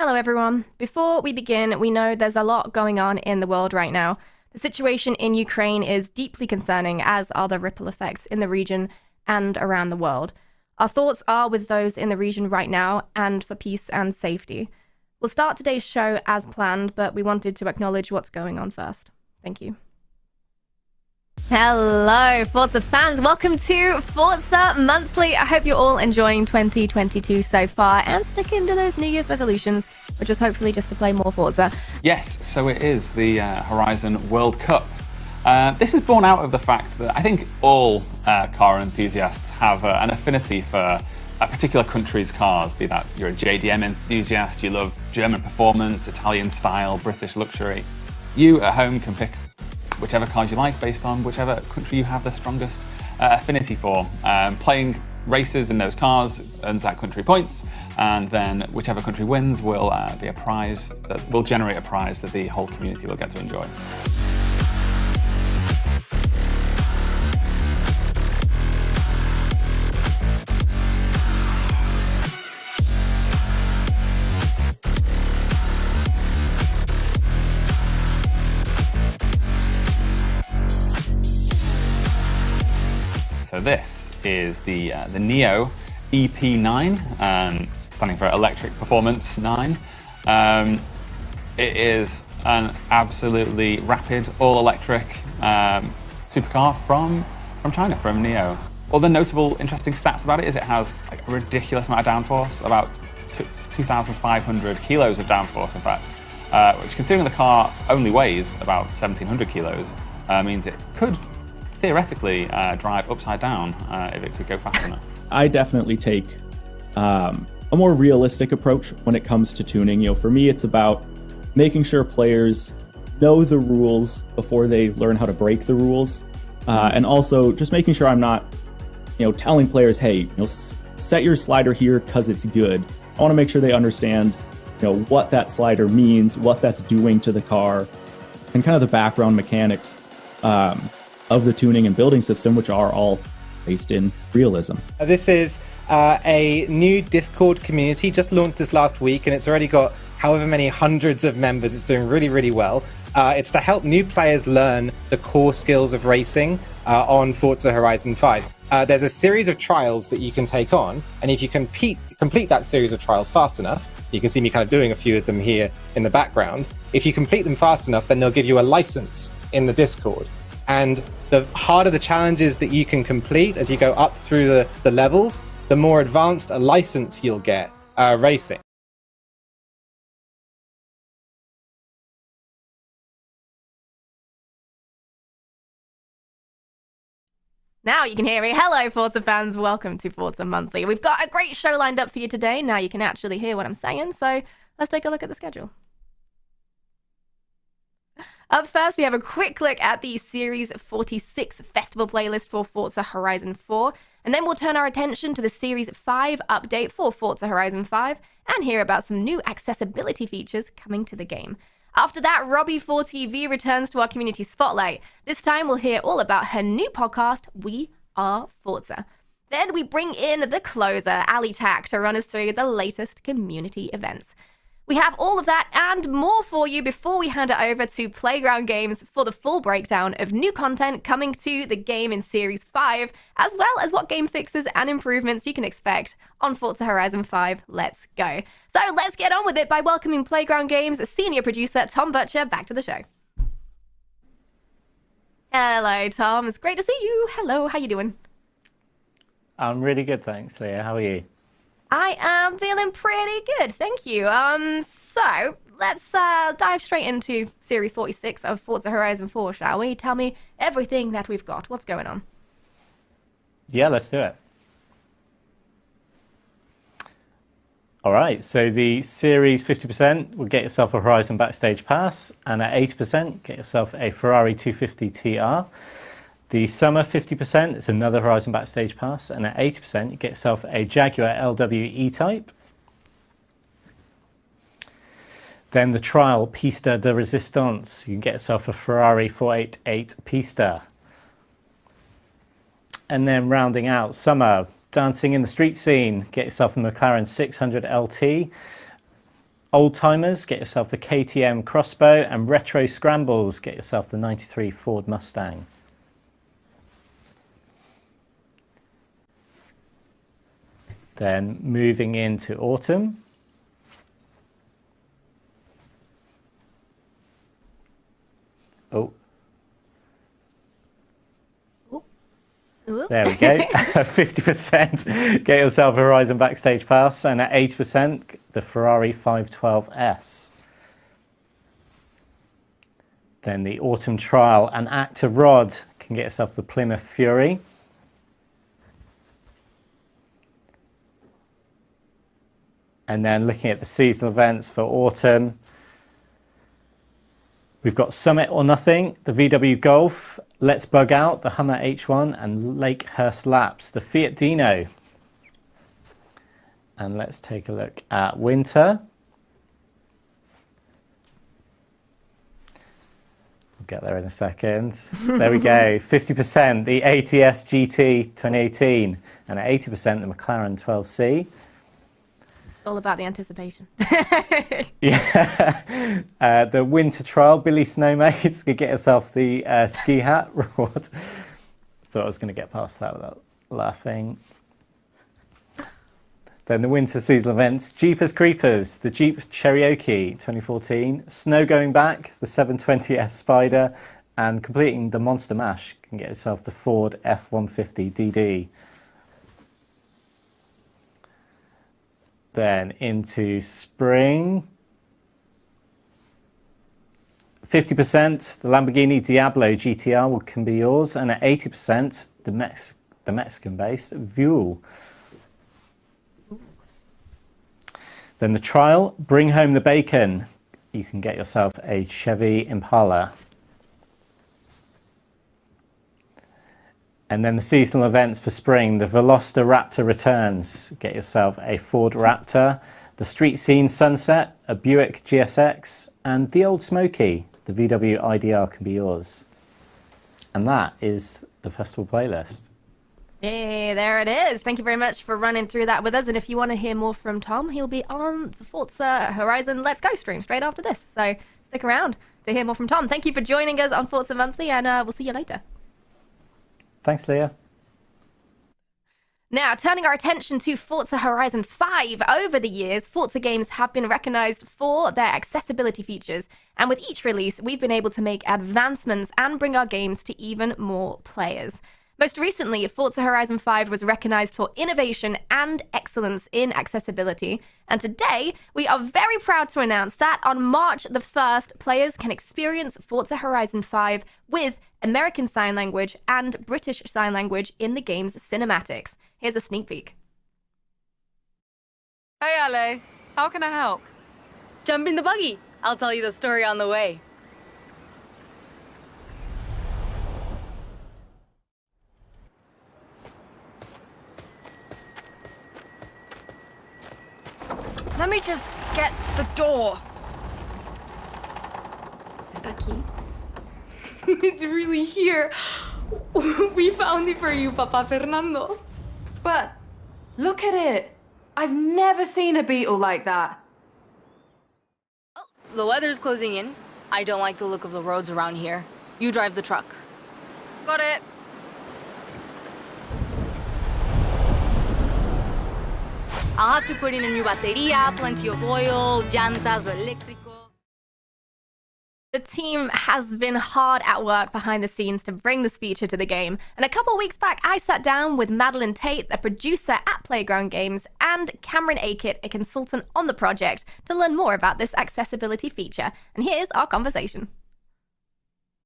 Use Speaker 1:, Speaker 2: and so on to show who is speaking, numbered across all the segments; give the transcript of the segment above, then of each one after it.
Speaker 1: Hello, everyone. Before we begin, we know there's a lot going on in the world right now. The situation in Ukraine is deeply concerning, as are the ripple effects in the region and around the world. Our thoughts are with those in the region right now and for peace and safety. We'll start today's show as planned, but we wanted to acknowledge what's going on first. Thank you. Hello, Forza fans. Welcome to Forza Monthly. I hope you're all enjoying 2022 so far and sticking to those New Year's resolutions, which was hopefully just to play more Forza.
Speaker 2: Yes, so it is the Horizon World Cup. This is born out of the fact that I think all car enthusiasts have an affinity for a particular country's cars, be that you're a JDM enthusiast, you love German performance, Italian style, British luxury. You at home can pick whichever cars you like based on whichever country you have the strongest affinity for. Playing races in those cars earns that country points, and then whichever country wins will be a prize that will generate a prize that the whole community will get to enjoy. So this is the Neo EP9, standing for Electric Performance 9. It is an absolutely rapid, all-electric supercar from China, from Neo. All the notable, interesting stats about it is it has like a ridiculous amount of downforce, about 2,500 kilos of downforce, in fact, which, considering the car only weighs about 1,700 kilos, means it could theoretically drive upside down if it could go fast enough.
Speaker 3: I definitely take a more realistic approach when it comes to tuning. For me, it's about making sure players know the rules before they learn how to break the rules, and also just making sure I'm not, telling players, hey, set your slider here because it's good. I want to make sure they understand, what that slider means, what that's doing to the car, and kind of the background mechanics of the tuning and building system, which are all based in realism.
Speaker 4: This is a new Discord community, just launched this last week, and it's already got however many hundreds of members. It's doing really, really well. It's to help new players learn the core skills of racing on Forza Horizon 5. There's a series of trials that you can take on, and if you complete that series of trials fast enough, you can see me kind of doing a few of them here in the background. If you complete them fast enough, then they'll give you a license in the Discord. And the harder the challenges that you can complete as you go up through the levels, the more advanced a license you'll get racing.
Speaker 1: Now you can hear me. Hello, Forza fans. Welcome to Forza Monthly. We've got a great show lined up for you today. Now you can actually hear what I'm saying, so let's take a look at the schedule. Up first, we have a quick look at the Series 46 festival playlist for Forza Horizon 4, and then we'll turn our attention to the Series 5 update for Forza Horizon 5 and hear about some new accessibility features coming to the game. After that, Robbie4TV returns to our community spotlight. This time, we'll hear all about her new podcast, We Are Forza. Then we bring in the closer, Ali Tak, to run us through the latest community events. We have all of that and more for you before we hand it over to Playground Games for the full breakdown of new content coming to the game in Series 5, as well as what game fixes and improvements you can expect on Forza Horizon 5. Let's go. So let's get on with it by welcoming Playground Games senior producer Tom Butcher back to the show. Hello, Tom. It's great to see you. Hello, how you doing?
Speaker 5: I'm really good, thanks, Leah. How are you?
Speaker 1: I am feeling pretty good, thank you. So let's dive straight into Series 46 of Forza Horizon 4, shall we? Tell me everything that we've got. What's going on?
Speaker 5: Yeah, let's do it. All right, so the Series 50% will get yourself a Horizon Backstage Pass, and at 80%, get yourself a Ferrari 250 TR. The Summer 50% is another Horizon Backstage Pass, and at 80% you get yourself a Jaguar LW E-Type. Then the Trial Pista de Resistance, you can get yourself a Ferrari 488 Pista. And then rounding out Summer, dancing in the street scene, get yourself a McLaren 600 LT. Old timers, get yourself the KTM crossbow, and retro scrambles, get yourself the 93 Ford Mustang. Then moving into autumn. Oh. There we go. 50%, get yourself a Horizon Backstage Pass, and at 80%, the Ferrari 512S. Then the Autumn Trial and Active Rod can get yourself the Plymouth Fury. And then looking at the seasonal events for autumn, we've got Summit or Nothing, the VW Golf, Let's Bug Out, the Hummer H1, and Lakehurst Laps, the Fiat Dino. And let's take a look at winter. We'll get there in a second. There we go, 50%, the ATS GT 2018, and at 80%, the McLaren 12C.
Speaker 1: All about the anticipation.
Speaker 5: Yeah, the winter trial, Billy Snowmates, could get yourself the ski hat reward. Thought I was going to get past that without laughing. Then the winter seasonal events, Jeepers Creepers, the Jeep Cherokee 2014, Snow Going Back, the 720S Spider, and completing the Monster Mash can get yourself the Ford F-150 DD. Then into spring, 50%, the Lamborghini Diablo GTR can be yours, and at 80%, the Mexican-based Vuel. Then the trial, Bring Home the Bacon. You can get yourself a Chevy Impala. And then the seasonal events for spring, the Veloster Raptor returns. Get yourself a Ford Raptor, the Street Scene Sunset, a Buick GSX, and the Old Smoky, the VW IDR can be yours. And that is the festival playlist.
Speaker 1: Hey, there it is. Thank you very much for running through that with us. And if you want to hear more from Tom, he'll be on the Forza Horizon Let's Go stream straight after this. So stick around to hear more from Tom. Thank you for joining us on Forza Monthly, and we'll see you later.
Speaker 5: Thanks, Leah.
Speaker 1: Now, turning our attention to Forza Horizon 5, over the years, Forza games have been recognized for their accessibility features, and with each release, we've been able to make advancements and bring our games to even more players. Most recently, Forza Horizon 5 was recognized for innovation and excellence in accessibility, and today, we are very proud to announce that on March the 1st, players can experience Forza Horizon 5 with American Sign Language and British Sign Language in the game's cinematics. Here's a sneak peek.
Speaker 6: Hey, Ale. How can I help?
Speaker 7: Jump in the buggy. I'll tell you the story on the way.
Speaker 6: Let me just get the door.
Speaker 1: Is that key?
Speaker 7: It's really here. We found it for you, Papa Fernando.
Speaker 6: But look at it. I've never seen a beetle like that.
Speaker 7: Oh, the weather's closing in. I don't like the look of the roads around here. You drive the truck.
Speaker 6: Got it.
Speaker 7: I'll have to put in a new batería, plenty of oil, llantas o eléctrico.
Speaker 1: The team has been hard at work behind the scenes to bring this feature to the game, and a couple weeks back I sat down with Madeline Tate, a producer at Playground Games, and Cameron Akett, a consultant on the project, to learn more about this accessibility feature. And here's our conversation.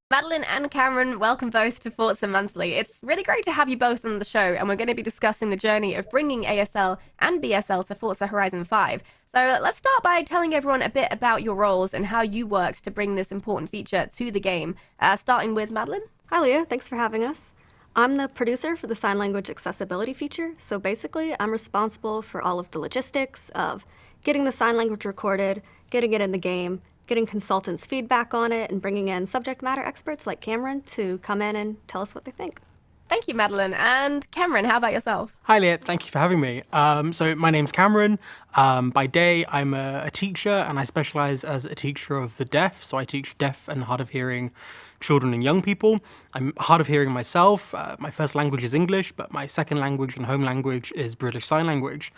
Speaker 1: Madeline and Cameron, welcome both to Forza Monthly. It's really great to have you both on the show, and we're going to be discussing the journey of bringing ASL and BSL to Forza Horizon 5. So let's start by telling everyone a bit about your roles and how you worked to bring this important feature to the game. Starting with Madeline.
Speaker 8: Hi, Leah. Thanks for having us. I'm the producer for the sign language accessibility feature. So basically, I'm responsible for all of the logistics of getting the sign language recorded, getting it in the game, getting consultants' feedback on it, and bringing in subject matter experts like Cameron to come in and tell us what they think.
Speaker 1: Thank you, Madeline. And Cameron, how about yourself?
Speaker 9: Hi, Leah. Thank you for having me. So my name's Cameron. By day, I'm a teacher, and I specialize as a teacher of the deaf. So I teach deaf and hard of hearing children and young people. I'm hard of hearing myself. My first language is English, but my second language and home language is British Sign Language.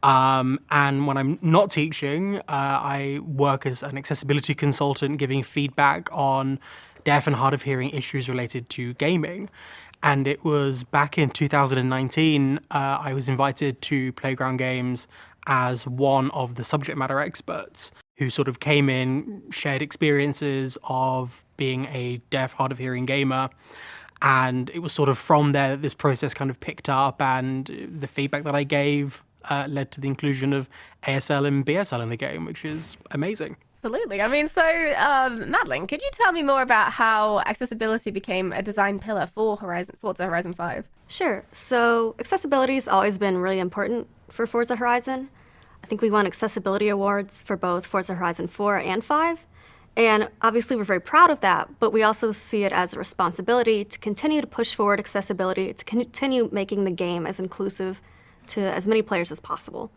Speaker 9: And when I'm not teaching, I work as an accessibility consultant, giving feedback on deaf and hard of hearing issues related to gaming. And it was back in 2019, I was invited to Playground Games as one of the subject matter experts who sort of came in, shared experiences of being a deaf, hard of hearing gamer. And it was sort of from there that this process kind of picked up, and the feedback that I gave led to the inclusion of ASL and BSL in the game, which is amazing.
Speaker 1: Absolutely. I mean, so Madeline, could you tell me more about how accessibility became a design pillar for Forza Horizon 5?
Speaker 8: Sure. So accessibility has always been really important for Forza Horizon. I think we won accessibility awards for both Forza Horizon 4 and 5. And obviously we're very proud of that, but we also see it as a responsibility to continue to push forward accessibility, to continue making the game as inclusive to as many players as possible.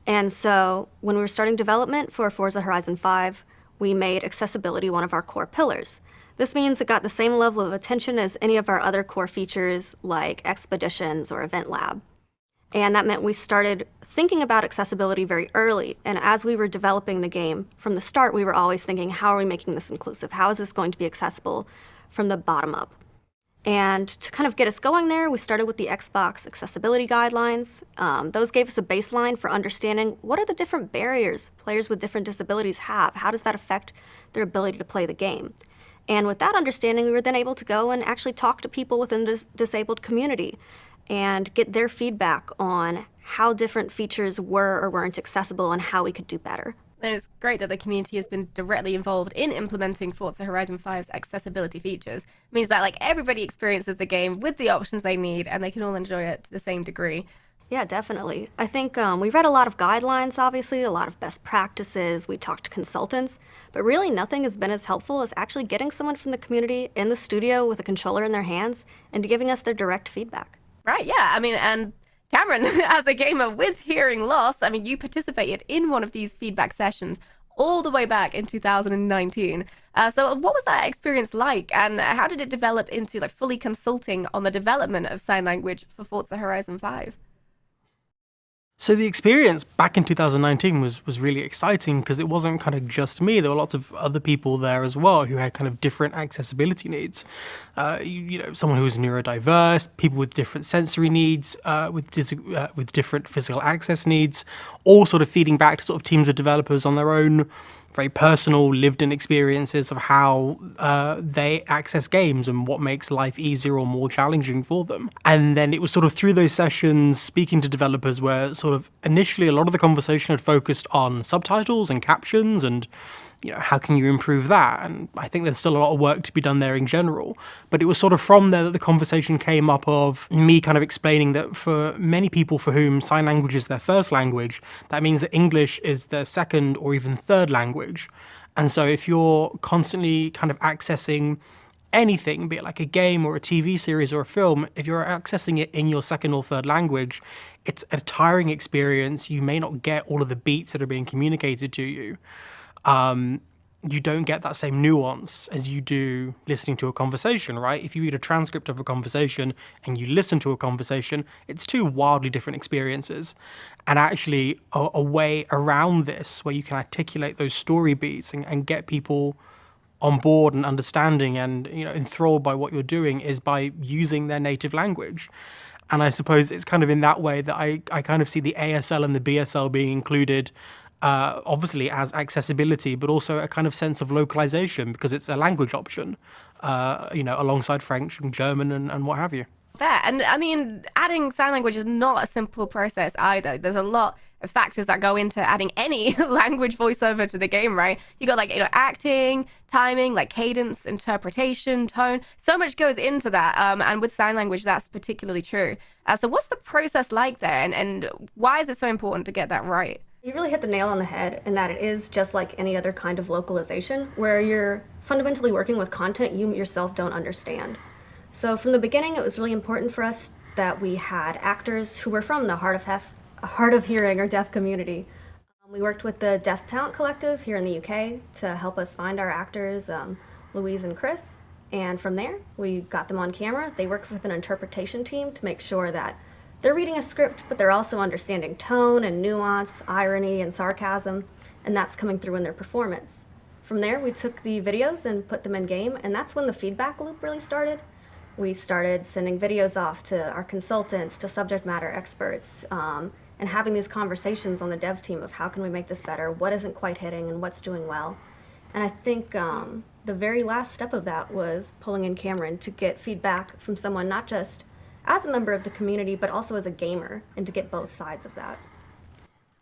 Speaker 8: And so when we were starting development for Forza Horizon 5, we made accessibility one of our core pillars. This means it got the same level of attention as any of our other core features like expeditions or event lab. And that meant we started thinking about accessibility very early. And as we were developing the game, from the start, we were always thinking, how are we making this inclusive? How is this going to be accessible from the bottom up? And to kind of get us going there, we started with the Xbox accessibility guidelines. Those gave us a baseline for understanding what are the different barriers players with different disabilities have. How does that affect their ability to play the game? And with that understanding, we were then able to go and actually talk to people within this disabled community and get their feedback on how different features were or weren't accessible and how we could do better.
Speaker 1: And it's great that the community has been directly involved in implementing Forza Horizon 5's accessibility features. It means that like everybody experiences the game with the options they need and they can all enjoy it to the same degree.
Speaker 8: Yeah, definitely. I think we read a lot of guidelines, obviously, a lot of best practices. We talked to consultants, but really nothing has been as helpful as actually getting someone from the community in the studio with a controller in their hands and giving us their direct feedback.
Speaker 1: Right, yeah. I mean, and Cameron, as a gamer with hearing loss, I mean, you participated in one of these feedback sessions all the way back in 2019. So what was that experience like, and how did it develop into like fully consulting on the development of sign language for Forza Horizon 5?
Speaker 9: So the experience back in 2019 was really exciting because it wasn't kind of just me. There were lots of other people there as well who had kind of different accessibility needs. Someone who was neurodiverse, people with different sensory needs, with different physical access needs, all sort of feeding back to sort of teams of developers on their own very personal, lived-in experiences of how they access games and what makes life easier or more challenging for them. And then it was sort of through those sessions, speaking to developers, where sort of initially a lot of the conversation had focused on subtitles and captions and, how can you improve that? And I think there's still a lot of work to be done there in general. But it was sort of from there that the conversation came up of me kind of explaining that for many people for whom sign language is their first language, that means that English is their second or even third language. And so if you're constantly kind of accessing anything, be it like a game or a TV series or a film, if you're accessing it in your second or third language, it's a tiring experience. You may not get all of the beats that are being communicated to you. You don't get that same nuance as you do listening to a conversation, right? If you read a transcript of a conversation and you listen to a conversation, it's two wildly different experiences. And actually a way around this where you can articulate those story beats and get people on board and understanding and enthralled by what you're doing is by using their native language. And I suppose it's kind of in that way that I kind of see the ASL and the BSL being included obviously as accessibility, but also a kind of sense of localization because it's a language option, alongside French and German and what have you.
Speaker 1: Fair. And I mean, adding sign language is not a simple process either. There's a lot of factors that go into adding any language voiceover to the game, right? You got acting, timing, like cadence, interpretation, tone. So much goes into that. And with sign language, that's particularly true. So what's the process like there? And why is it so important to get that right?
Speaker 8: You really hit the nail on the head in that it is just like any other kind of localization where you're fundamentally working with content you yourself don't understand. So from the beginning, it was really important for us that we had actors who were from the hard of hearing or deaf community. We worked with the Deaf Talent Collective here in the UK to help us find our actors, Louise and Chris. And from there, we got them on camera. They worked with an interpretation team to make sure that they're reading a script, but they're also understanding tone and nuance, irony and sarcasm, and that's coming through in their performance. From there, we took the videos and put them in game, and that's when the feedback loop really started. We started sending videos off to our consultants, to subject matter experts, and having these conversations on the dev team of how can we make this better, what isn't quite hitting, and what's doing well. And I think the very last step of that was pulling in Cameron to get feedback from someone not just as a member of the community, but also as a gamer, and to get both sides of that.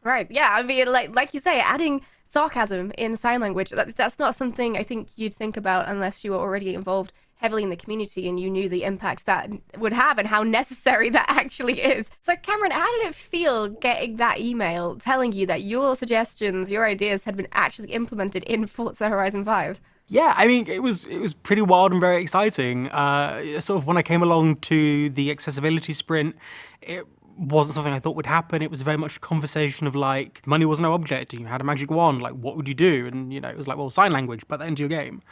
Speaker 1: Right. Yeah. I mean, like you say, adding sarcasm in sign language, that's not something I think you'd think about unless you were already involved heavily in the community and you knew the impact that would have and how necessary that actually is. So Cameron, how did it feel getting that email telling you that your suggestions, your ideas had been actually implemented in Forza Horizon 5?
Speaker 9: Yeah, I mean, it was pretty wild and very exciting. Sort of when I came along to the accessibility sprint, it wasn't something I thought would happen. It was very much a conversation of like, money was no object. You had a magic wand, like what would you do? And, it was like, well, sign language, put that into your game.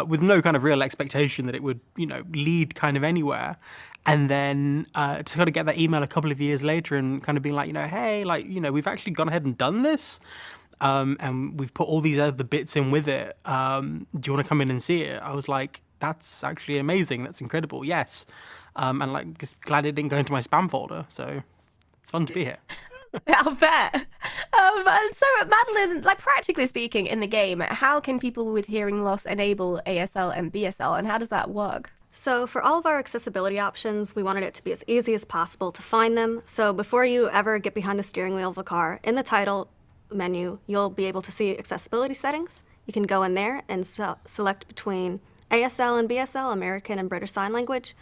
Speaker 9: With no kind of real expectation that it would, lead kind of anywhere. And then to kind of get that email a couple of years later and kind of being like, hey, like, we've actually gone ahead and done this. And we've put all these other bits in with it. Do you want to come in and see it? I was like, that's actually amazing. That's incredible. Yes. And like, just glad it didn't go into my spam folder. So it's fun to be here.
Speaker 1: I'll bet. So, Madeline, like practically speaking, in the game, how can people with hearing loss enable ASL and BSL, and how does that work?
Speaker 8: So for all of our accessibility options, we wanted it to be as easy as possible to find them. So before you ever get behind the steering wheel of a car, in the title menu, you'll be able to see accessibility settings. You can go in there and select between ASL and BSL, American and British Sign Language.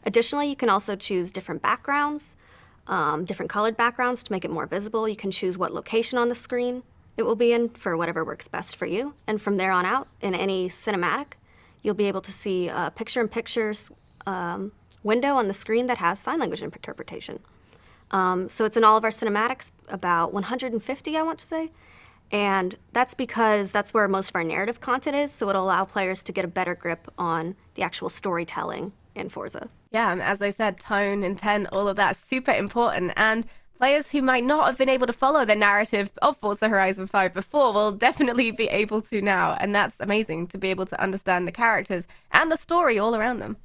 Speaker 8: Additionally, you can also choose different backgrounds, different colored backgrounds to make it more visible. You can choose what location on the screen it will be in for whatever works best for you. And from there on out, in any cinematic, you'll be able to see a picture-in-picture window on the screen that has sign language interpretation. So it's in all of our cinematics, about 150, I want to say. And that's because that's where most of our narrative content is, so it'll allow players to get a better grip on the actual storytelling in Forza.
Speaker 1: Yeah, and as I said, tone, intent, all of that is super important. And players who might not have been able to follow the narrative of Forza Horizon 5 before will definitely be able to now. And that's amazing to be able to understand the characters and the story all around them.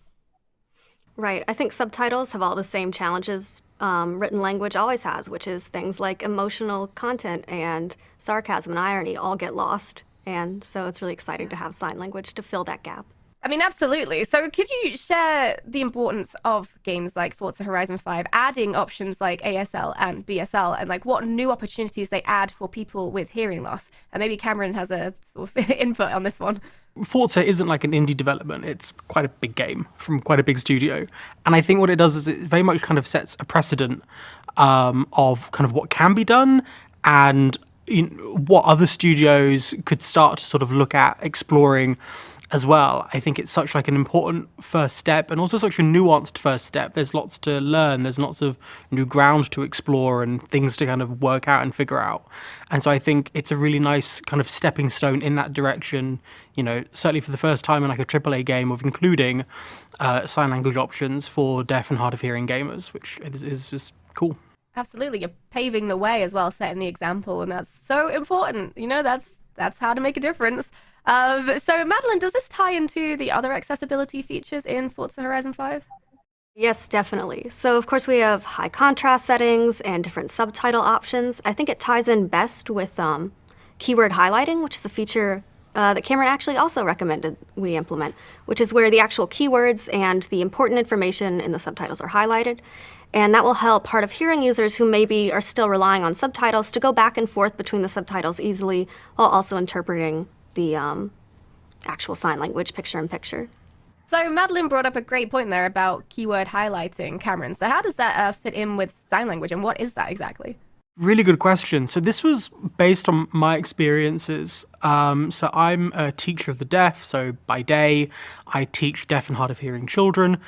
Speaker 8: Right. I think subtitles have all the same challenges written language always has, which is things like emotional content and sarcasm and irony all get lost. And so it's really exciting to have sign language to fill that gap.
Speaker 1: I mean, absolutely. So could you share the importance of games like Forza Horizon 5 adding options like ASL and BSL and like what new opportunities they add for people with hearing loss? And maybe Cameron has a sort of input on this one.
Speaker 9: Forza isn't like an indie development. It's quite a big game from quite a big studio. And I think what it does is it very much kind of sets a precedent of kind of what can be done and what other studios could start to sort of look at exploring as well. I think it's such like an important first step and also such a nuanced first step. There's lots to learn. There's lots of new ground to explore and things to kind of work out and figure out. And so I think it's a really nice kind of stepping stone in that direction, certainly for the first time in like a AAA game of including sign language options for deaf and hard of hearing gamers, which is just cool.
Speaker 1: Absolutely. You're paving the way as well, setting the example. And that's so important. That's how to make a difference. So, Madeline, does this tie into the other accessibility features in Forza Horizon 5?
Speaker 8: Yes, definitely. So, of course, we have high contrast settings and different subtitle options. I think it ties in best with keyword highlighting, which is a feature that Cameron actually also recommended we implement, which is where the actual keywords and the important information in the subtitles are highlighted. And that will help hard of hearing users who maybe are still relying on subtitles to go back and forth between the subtitles easily while also interpreting the actual sign language picture-in-picture.
Speaker 1: So Madeline brought up a great point there about keyword highlighting, Cameron. So how does that fit in with sign language, and what is that exactly?
Speaker 9: Really good question. So this was based on my experiences. So I'm a teacher of the deaf. So by day, I teach deaf and hard of hearing children.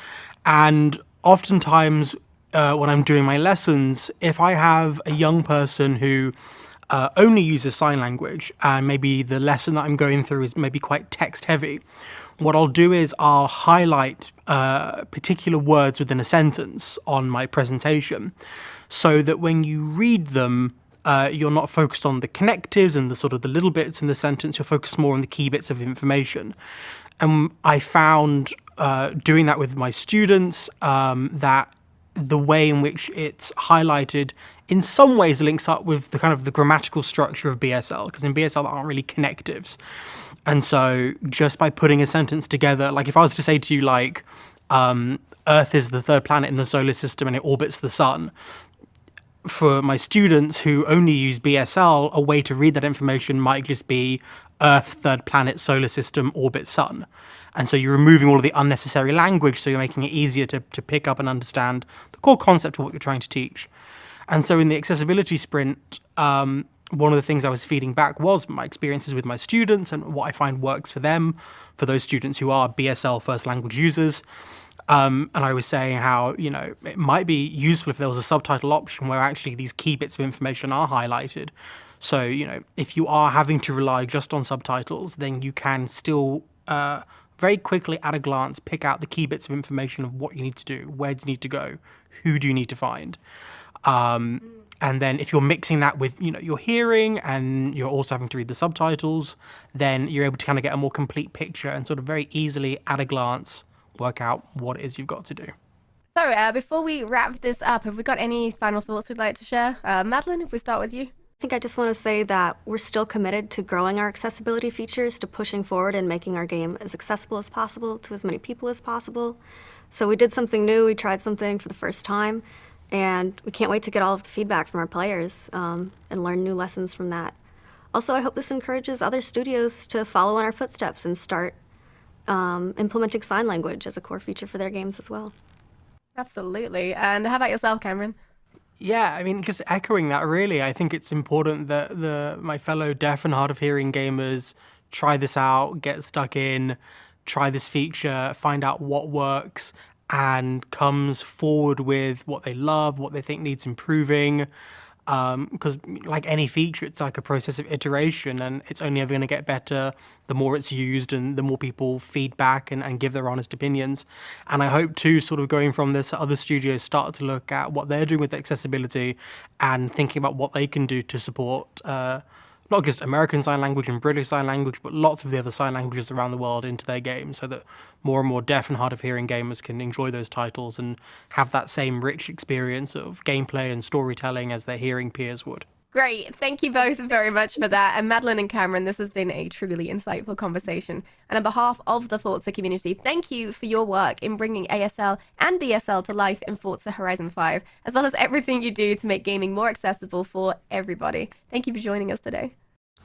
Speaker 9: And oftentimes when I'm doing my lessons, if I have a young person who only uses sign language, and maybe the lesson that I'm going through is maybe quite text heavy, what I'll do is I'll highlight particular words within a sentence on my presentation so that when you read them, you're not focused on the connectives and the sort of the little bits in the sentence, you're focused more on the key bits of information. And I found doing that with my students that the way in which it's highlighted in some ways links up with the kind of the grammatical structure of BSL, because in BSL there aren't really connectives. And so just by putting a sentence together, like if I was to say to you like, Earth is the third planet in the solar system and it orbits the sun, for my students who only use BSL, a way to read that information might just be Earth, third planet, solar system, orbit, sun. And so you're removing all of the unnecessary language, so you're making it easier to pick up and understand the core concept of what you're trying to teach. And so in the accessibility sprint, one of the things I was feeding back was my experiences with my students and what I find works for them, for those students who are BSL first language users. And I was saying how, it might be useful if there was a subtitle option where actually these key bits of information are highlighted. So, if you are having to rely just on subtitles, then you can still very quickly at a glance pick out the key bits of information of what you need to do, where do you need to go, who do you need to find. And then if you're mixing that with, your hearing and you're also having to read the subtitles, then you're able to kind of get a more complete picture and sort of very easily at a glance work out what it is you've got to do.
Speaker 1: So before we wrap this up, have we got any final thoughts we'd like to share? Madeline, if we start with you.
Speaker 8: I think I just want to say that we're still committed to growing our accessibility features, to pushing forward and making our game as accessible as possible to as many people as possible. So we did something new, we tried something for the first time, and we can't wait to get all of the feedback from our players and learn new lessons from that. Also, I hope this encourages other studios to follow in our footsteps and start implementing sign language as a core feature for their games as well.
Speaker 1: Absolutely. And how about yourself, Cameron?
Speaker 9: Yeah, I mean, just echoing that, really, I think it's important that my fellow deaf and hard of hearing gamers try this out, get stuck in, try this feature, find out what works, and comes forward with what they love, what they think needs improving. Because like any feature, it's like a process of iteration, and it's only ever going to get better the more it's used and the more people feed back and give their honest opinions. And I hope too, sort of going from this, other studios start to look at what they're doing with accessibility and thinking about what they can do to support not just American Sign Language and British Sign Language, but lots of the other sign languages around the world into their games, so that more and more deaf and hard of hearing gamers can enjoy those titles and have that same rich experience of gameplay and storytelling as their hearing peers would.
Speaker 1: Great. Thank you both very much for that. And Madeline and Cameron, this has been a truly insightful conversation. And on behalf of the Forza community, thank you for your work in bringing ASL and BSL to life in Forza Horizon 5, as well as everything you do to make gaming more accessible for everybody. Thank you for joining us today.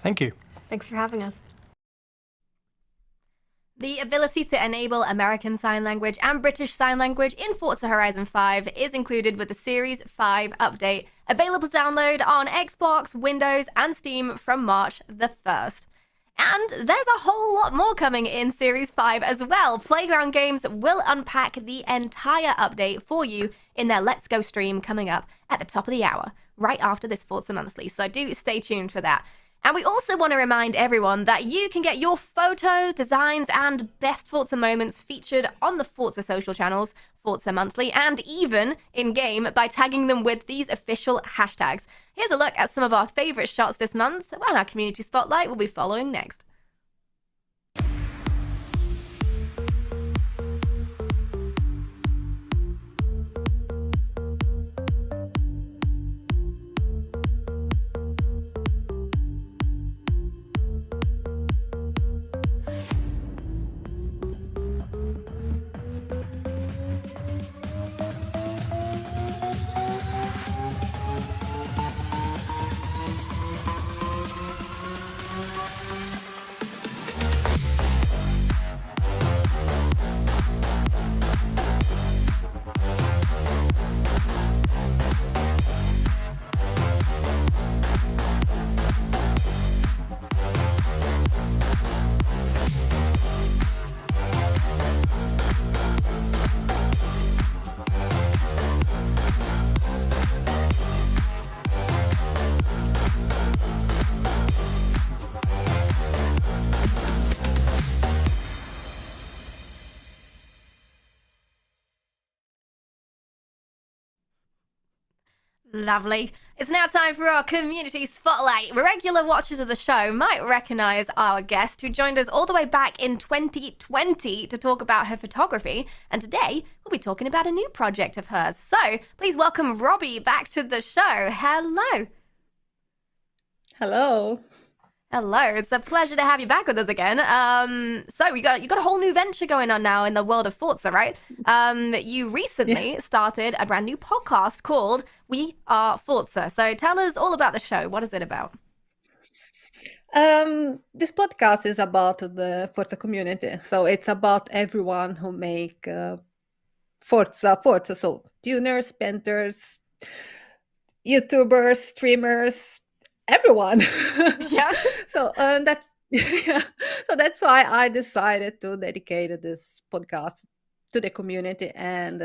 Speaker 9: Thank you.
Speaker 8: Thanks for having us.
Speaker 1: The ability to enable American Sign Language and British Sign Language in Forza Horizon 5 is included with the Series 5 update, available to download on Xbox, Windows, and Steam from March the 1st. And there's a whole lot more coming in Series 5 as well. Playground Games will unpack the entire update for you in their Let's Go stream coming up at the top of the hour, right after this Forza Monthly, so do stay tuned for that. And we also want to remind everyone that you can get your photos, designs, and best Forza moments featured on the Forza social channels, Forza Monthly, and even in-game by tagging them with these official hashtags. Here's a look at some of our favorite shots this month, and our community spotlight will be following next. Lovely. It's now time for our community spotlight. Regular watchers of the show might recognize our guest who joined us all the way back in 2020 to talk about her photography. And today we'll be talking about a new project of hers. So please welcome Robbie back to the show. Hello.
Speaker 10: Hello.
Speaker 1: Hello. It's a pleasure to have you back with us again. So you got a whole new venture going on now in the world of Forza, right? You recently started a brand new podcast called We Are Forza. So tell us all about the show. What is it about?
Speaker 10: This podcast is about the Forza community. So it's about everyone who make Forza. So tuners, painters, YouTubers, streamers, everyone.
Speaker 1: Yeah.
Speaker 10: So that's So that's why I decided to dedicate this podcast to the community, and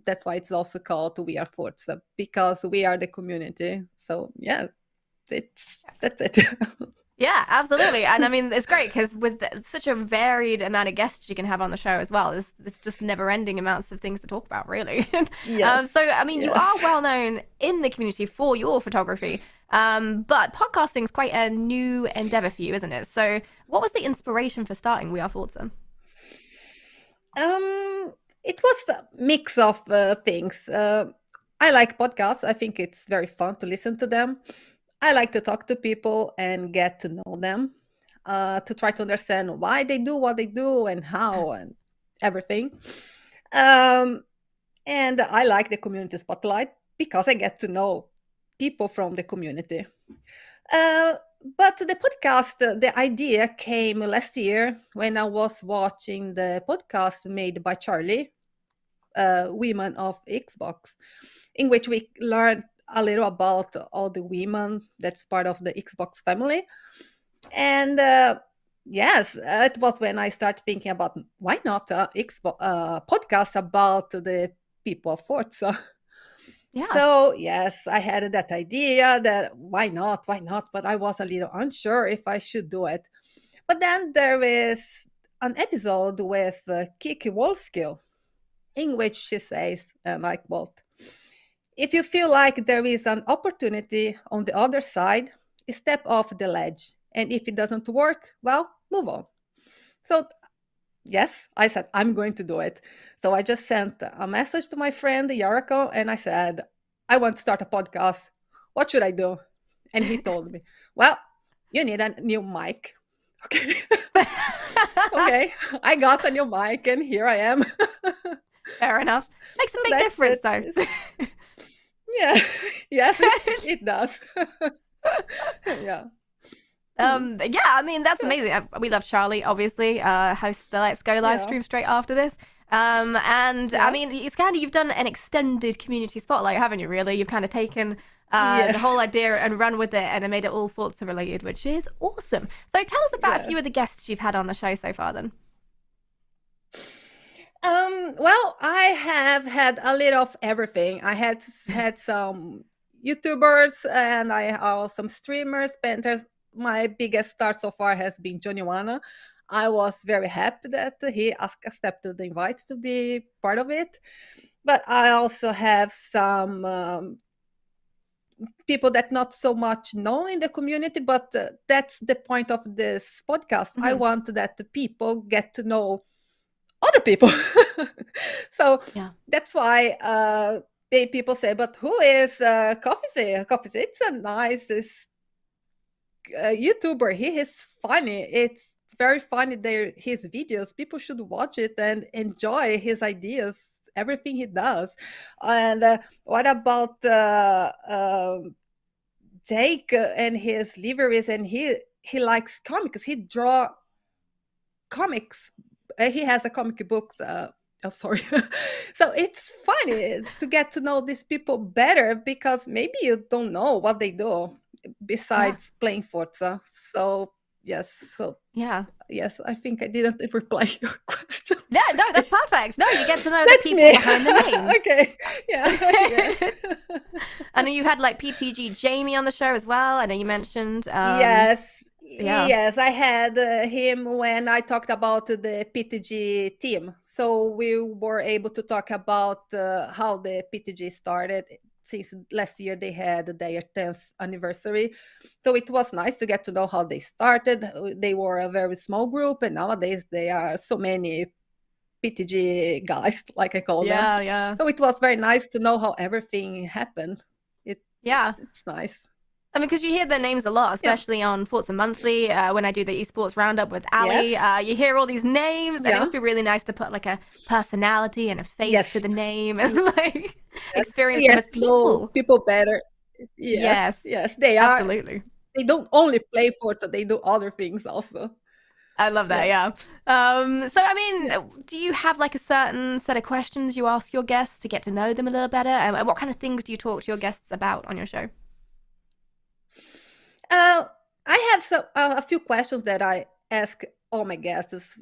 Speaker 10: that's why it's also called We Are Forza, because we are the community. So yeah, that's it.
Speaker 1: Yeah, absolutely. And I mean, it's great because with such a varied amount of guests you can have on the show as well, there's just never-ending amounts of things to talk about, really.
Speaker 10: Yes.
Speaker 1: So, I mean, you are well known in the community for your photography, but podcasting is quite a new endeavor for you, isn't it? So what was the inspiration for starting We Are Forza?
Speaker 10: It was a mix of things. I like podcasts. I think it's very fun to listen to them. I like to talk to people and get to know them, to try to understand why they do what they do and how and everything. And I like the community spotlight because I get to know people from the community. But the podcast, the idea came last year when I was watching the podcast made by Charlie, Women of Xbox, in which we learned a little about all the women that's part of the Xbox family. And yes, it was when I started thinking about why not a podcast about the people of Forza.
Speaker 1: Yeah.
Speaker 10: So yes, I had that idea that why not, but I was a little unsure if I should do it. But then there is an episode with Kiki Wolfkill in which she says, and I quote, "If you feel like there is an opportunity on the other side, step off the ledge. And if it doesn't work, well, move on." So yes, I said, I'm going to do it. So I just sent a message to my friend, Yarako, and I said, I want to start a podcast. What should I do? And he told me, well, you need a new mic. Okay. Okay. I got a new mic and here I am.
Speaker 1: Fair enough. Makes a big difference, though.
Speaker 10: Yeah. Yes, it does. Yeah.
Speaker 1: Yeah, I mean, that's amazing. We love Charlie, obviously, hosts the Let's Go live stream straight after this. And I mean, it's kind of, you've done an extended community spotlight, haven't you, really? You've kind of taken the whole idea and run with it and made it all Forza related, which is awesome. So tell us about a few of the guests you've had on the show so far, then.
Speaker 10: Well, I have had a little of everything. I had some YouTubers and I have some streamers, painters. My biggest start so far has been Johnny Wana. I was very happy that he accepted the invite to be part of it. But I also have some people that not so much known in the community, but that's the point of this podcast. I want that the people get to know other people. So that's why people say, but who is Coffee? It's a nice YouTuber. He is funny. It's very funny. His videos. People should watch it and enjoy his ideas, everything he does. And what about Jake and his liveries? And he likes comics. He draw comics. He has a comic books. Sorry. So it's funny to get to know these people better because maybe you don't know what they do besides playing Forza. So yes. Yes, I think I didn't reply your question.
Speaker 1: Yeah, no, that's perfect. No, you get to know the people behind the names.
Speaker 10: Okay. Yeah. Yes.
Speaker 1: I know you had like PTG Jamie on the show as well. I know you mentioned.
Speaker 10: Yes. Yes, I had him when I talked about the PTG team. So we were able to talk about how the PTG started. since last year they had their 10th anniversary. So it was nice to get to know how they started. They were a very small group, and nowadays they are so many PTG guys, like I call them.
Speaker 1: Yeah.
Speaker 10: So it was very nice to know how everything happened. It's nice.
Speaker 1: I mean, because you hear their names a lot, especially on Forza Monthly, when I do the esports roundup with Ali.
Speaker 10: Yes.
Speaker 1: You hear all these names, and it must be really nice to put like a personality and a face to the name and like experience them as people.
Speaker 10: People better. Yes, they are.
Speaker 1: Absolutely.
Speaker 10: They don't only play Forza, they do other things also.
Speaker 1: I love that, yeah. So, I mean, do you have like a certain set of questions you ask your guests to get to know them a little better? And what kind of things do you talk to your guests about on your show?
Speaker 10: I have a few questions that I ask all my guests,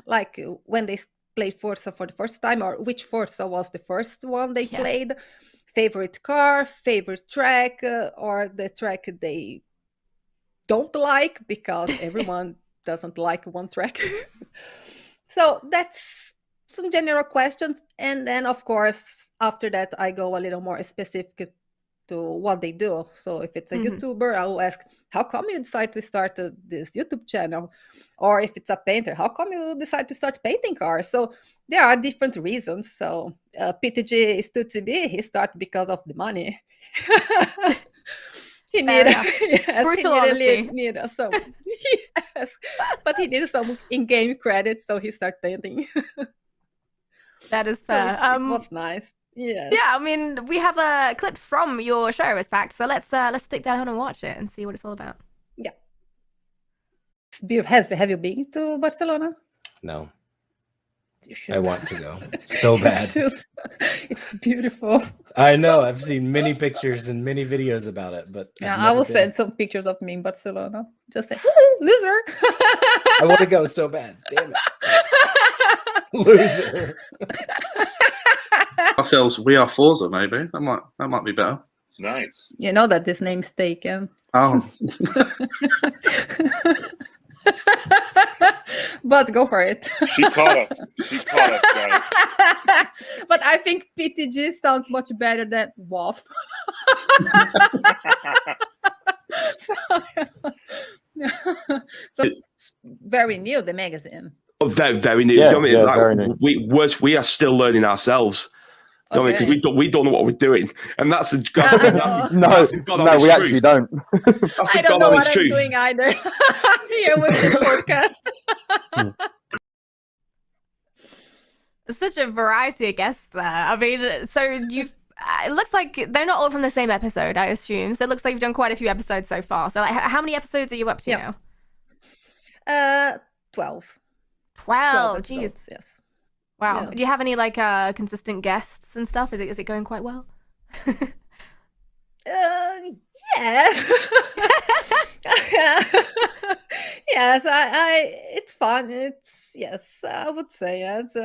Speaker 10: like when they played Forza for the first time, or which Forza was the first one they played, favorite car, favorite track, or the track they don't like, because everyone doesn't like one track. So that's some general questions. And then, of course, after that, I go a little more specific to what they do. So if it's a YouTuber, I will ask, how come you decide to start this YouTube channel? Or if it's a painter, how come you decide to start painting cars? So there are different reasons. So PTG Stutzibi, he started because of the money. He needed,
Speaker 1: brutal honesty.
Speaker 10: Yes, but he needed some in-game credits, so he started painting.
Speaker 1: That is fair.
Speaker 10: So it was nice. Yes.
Speaker 1: Yeah, I mean, we have a clip from your show, Respect, so let's stick that on and watch it and see what it's all about.
Speaker 10: Yeah. Have you been to Barcelona?
Speaker 11: No.
Speaker 10: You should.
Speaker 11: I want to go so bad.
Speaker 10: It's beautiful.
Speaker 11: I know. I've seen many pictures and many videos about it, but
Speaker 10: I will send some pictures of me in Barcelona. Just say, loser.
Speaker 11: I want to go so bad. Damn it. Loser.
Speaker 12: Ourselves, we are Forza, maybe. That might be better.
Speaker 13: Nice.
Speaker 10: You know that this name's taken.
Speaker 12: Oh.
Speaker 10: But go for it.
Speaker 13: She caught us. Guys.
Speaker 10: But I think PTG sounds much better than WAF. So it's very new, the magazine.
Speaker 14: Very, very new. Very new. We are still learning ourselves. Because we don't know what we're doing, and that's
Speaker 15: no, we actually don't.
Speaker 10: I don't know what I'm doing either. Here with this podcast.
Speaker 1: Such a variety of guests there. I mean, so you've. It looks like they're not all from the same episode, I assume. So it looks like you've done quite a few episodes so far. So, like, how many episodes are you up to
Speaker 10: now? 12.
Speaker 1: 12.
Speaker 10: Jeez.
Speaker 1: Episodes,
Speaker 10: yes.
Speaker 1: Wow.
Speaker 10: Yeah.
Speaker 1: Do you have any like consistent guests and stuff? Is it going quite well?
Speaker 10: Yes. Yes, it's fun. Yes, I would say yes.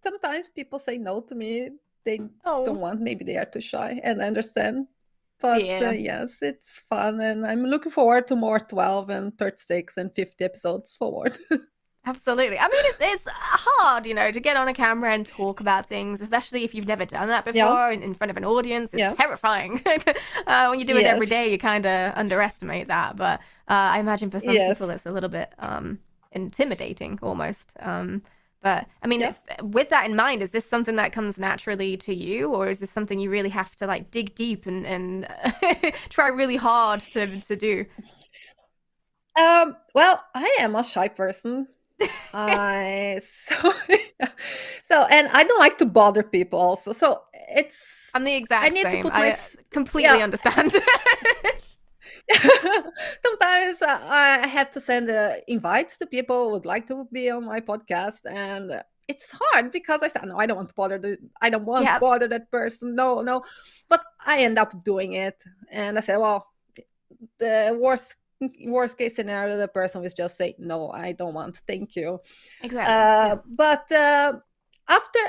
Speaker 10: Sometimes people say no to me. They don't want, maybe they are too shy, and I understand. But yes, it's fun, and I'm looking forward to more 12 and 36 and 50 episodes forward.
Speaker 1: Absolutely. I mean, it's hard, to get on a camera and talk about things, especially if you've never done that before in front of an audience. It's terrifying. When you do it every day, you kind of underestimate that. But I imagine for some people, it's a little bit intimidating almost. But I mean, with that in mind, is this something that comes naturally to you, or is this something you really have to like dig deep and try really hard to do?
Speaker 10: Well, I am a shy person. So and I don't like to bother people also. So
Speaker 1: I'm the exact same. I completely understand.
Speaker 10: Sometimes I have to send invites to people who would like to be on my podcast, and it's hard because I said no, I don't want to bother to bother that person. No, but I end up doing it, and I said, well, the worst case scenario, the person will just say no, I don't want, thank you.
Speaker 1: Exactly.
Speaker 10: But after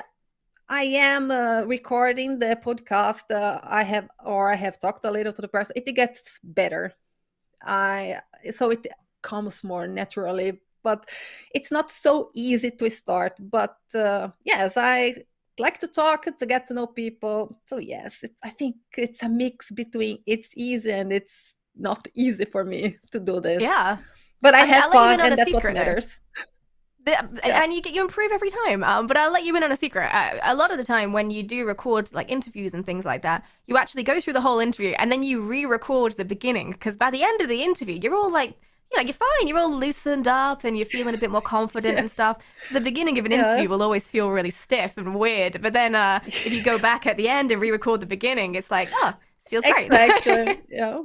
Speaker 10: I am recording the podcast, I have talked a little to the person, it gets better. So it comes more naturally, but it's not so easy to start. But yes, I like to talk, to get to know people. So yes, I think it's a mix between it's easy and it's not easy for me to do this.
Speaker 1: Yeah.
Speaker 10: But I
Speaker 1: And
Speaker 10: have
Speaker 1: I'll let you
Speaker 10: fun,
Speaker 1: in on
Speaker 10: and
Speaker 1: a
Speaker 10: that's what
Speaker 1: secret, though.
Speaker 10: matters.
Speaker 1: And you improve every time. But I'll let you in on a secret. A lot of the time when you do record like interviews and things like that, you actually go through the whole interview and then you re-record the beginning, because by the end of the interview, you're all like, you're fine. You're all loosened up and you're feeling a bit more confident and stuff. So the beginning of an interview will always feel really stiff and weird. But then if you go back at the end and re-record the beginning, it's like, oh, it feels great.
Speaker 10: Exactly. Yeah,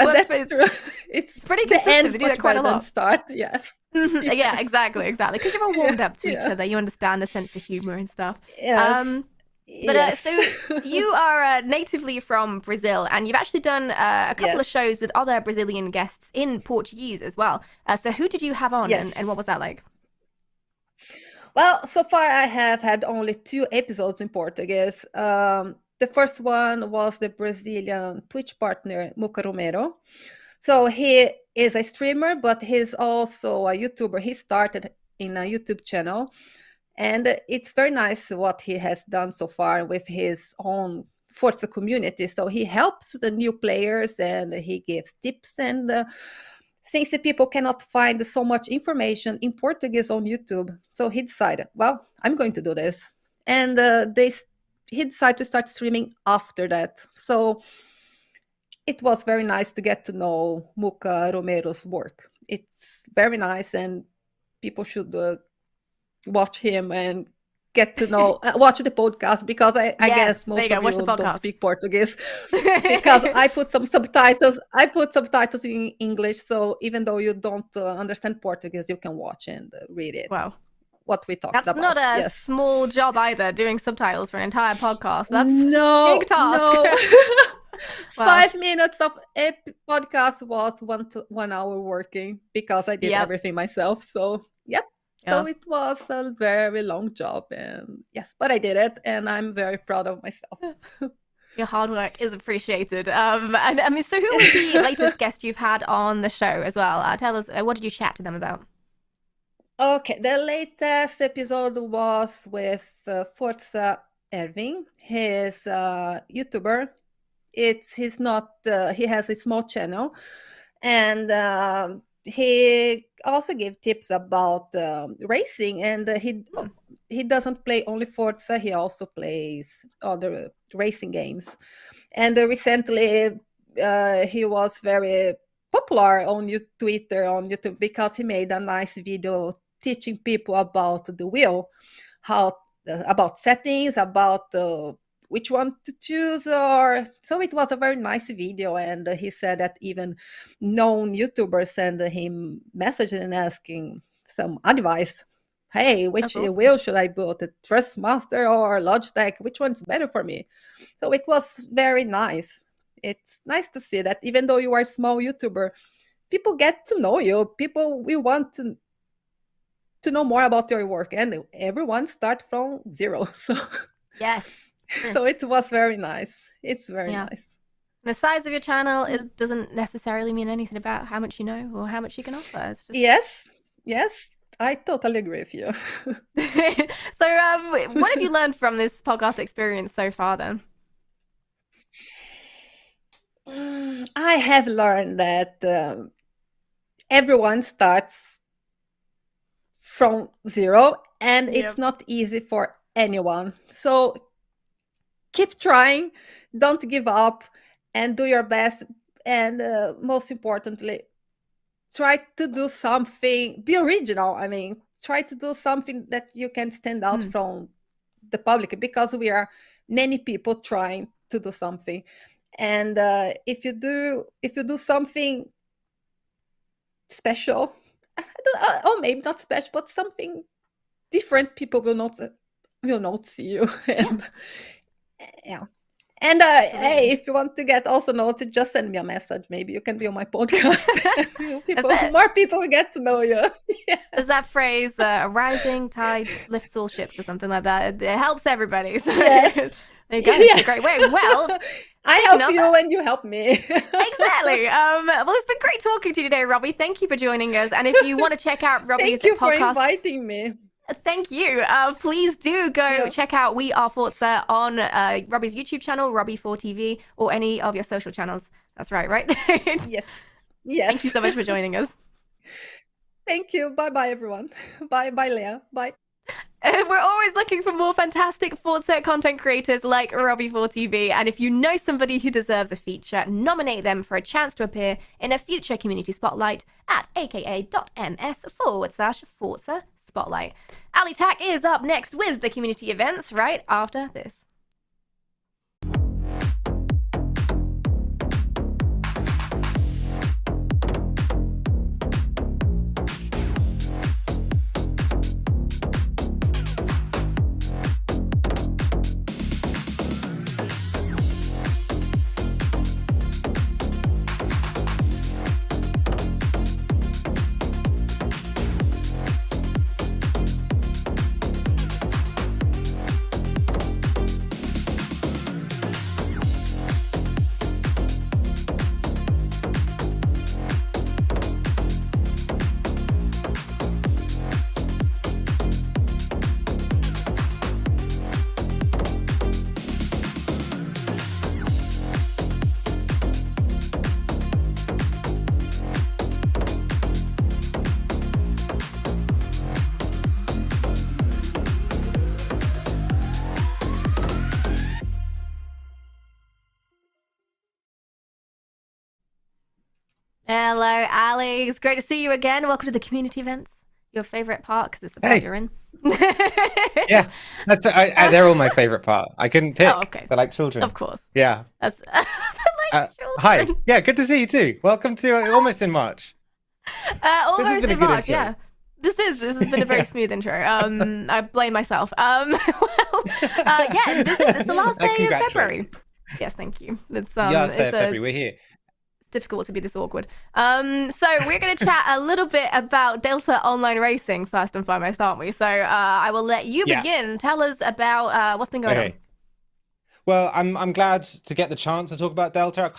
Speaker 1: Well,
Speaker 10: that's true. It's
Speaker 1: pretty
Speaker 10: the
Speaker 1: consistent.
Speaker 10: end
Speaker 1: They do that
Speaker 10: much
Speaker 1: quite a
Speaker 10: better than
Speaker 1: lot.
Speaker 10: start. Yes.
Speaker 1: Yeah,
Speaker 10: Yes.
Speaker 1: exactly. Because you're all warmed up to each
Speaker 10: Yeah.
Speaker 1: other. You understand the sense of humor and stuff.
Speaker 10: Yes.
Speaker 1: But
Speaker 10: Yes.
Speaker 1: so you are natively from Brazil, and you've actually done a couple of shows with other Brazilian guests in Portuguese as well. So who did you have on,
Speaker 10: Yes.
Speaker 1: and what was that like?
Speaker 10: Well, so far I have had only 2 episodes in Portuguese. The first one was the Brazilian Twitch partner, Muca Romero. So he is a streamer, but he's also a YouTuber. He started in a YouTube channel, and it's very nice what he has done so far with his own Forza community. So he helps the new players and he gives tips. And since the people cannot find so much information in Portuguese on YouTube, so he decided, well, I'm going to do this. And he decided to start streaming after that. So it was very nice to get to know Muca Romero's work. It's very nice, and people should watch him and get to know, watch the podcast, because I guess most of you don't speak Portuguese, because I put some subtitles. I put subtitles in English, so even though you don't understand Portuguese, you can watch and read it.
Speaker 1: Wow.
Speaker 10: What we talked
Speaker 1: That's
Speaker 10: about.
Speaker 1: not a small job either, doing subtitles for an entire podcast. That's
Speaker 10: no
Speaker 1: big task.
Speaker 10: No.
Speaker 1: Wow.
Speaker 10: 5 minutes of a podcast was 1 hour working, because I did everything myself. So so it was a very long job, and yes, but I did it, and I'm very proud of myself.
Speaker 1: Your hard work is appreciated. And I mean, so who was the latest guest you've had on the show as well? Tell us, what did you chat to them about?
Speaker 10: Okay, the latest episode was with Forza Ervin. He's a YouTuber. He's not. He has a small channel, and he also gave tips about racing. And he doesn't play only Forza. He also plays other racing games. And recently, he was very popular on Twitter, on YouTube, because he made a nice video teaching people about the wheel, about settings, about which one to choose. So it was a very nice video, and he said that even known YouTubers sent him messages and asking some advice. Hey, which wheel should I build? The Trustmaster or Logitech? Which one's better for me? So it was very nice. It's nice to see that even though you are a small YouTuber, people get to know you. People will want to know more about your work, and everyone starts from zero. So
Speaker 1: yes.
Speaker 10: So it was very nice. It's very nice.
Speaker 1: The size of your channel doesn't necessarily mean anything about how much you know or how much you can offer. It's just...
Speaker 10: Yes, I totally agree with you.
Speaker 1: So what have you learned from this podcast experience so far then?
Speaker 10: I have learned that everyone starts from zero, and it's not easy for anyone. So keep trying, don't give up, and do your best. And most importantly, try to do something, be original. I mean, try to do something that you can stand out from the public, because we are many people trying to do something. And if you do something special, or maybe not special, but something different, people will not see you. And and hey, if you want to get also noted, just send me a message. Maybe you can be on my podcast. More people will get to know you.
Speaker 1: Is that phrase a rising tide lifts all ships or something like that? It helps everybody. So
Speaker 10: yes.
Speaker 1: There you go. Yes. Great way. Well,
Speaker 10: I help you and you help me.
Speaker 1: Exactly. Well, it's been great talking to you today, Robbie. Thank you for joining us. And if you want to check out Robbie's
Speaker 10: Thank you
Speaker 1: podcast,
Speaker 10: for inviting me.
Speaker 1: Thank you. Please do go check out We Are Forza on Robbie's YouTube channel, Robbie4TV, or any of your social channels. That's right?
Speaker 10: Yes.
Speaker 1: Thank you so much for joining us.
Speaker 10: Thank you. Bye-bye, everyone. Bye, Leah. Bye.
Speaker 1: We're always looking for more fantastic Forza content creators like Robbie4TV, and if you know somebody who deserves a feature, nominate them for a chance to appear in a future community spotlight at aka.ms/Forza Spotlight. Ali Tak is up next with the community events right after this. Hello, Alex. Great to see you again. Welcome to the community events. Your favorite part, because it's the part you're in.
Speaker 4: Yeah, they're all my favorite part. I couldn't pick.
Speaker 1: Oh, okay.
Speaker 4: They're like children.
Speaker 1: Of course.
Speaker 4: Yeah.
Speaker 1: That's
Speaker 4: Hi. Yeah, good to see you too. Welcome to Almost in March.
Speaker 1: Almost
Speaker 4: been a
Speaker 1: in
Speaker 4: good
Speaker 1: March,
Speaker 4: intro.
Speaker 1: yeah. This has been a very smooth intro. I blame myself. It's the last day of February. Yes, thank you. It's
Speaker 4: last day of February. We're here.
Speaker 1: Difficult to be this awkward. So we're going to chat a little bit about Delta Online Racing first and foremost, aren't we? So I will let you begin. Tell us about what's been going on.
Speaker 4: Well, I'm glad to get the chance to talk about Delta.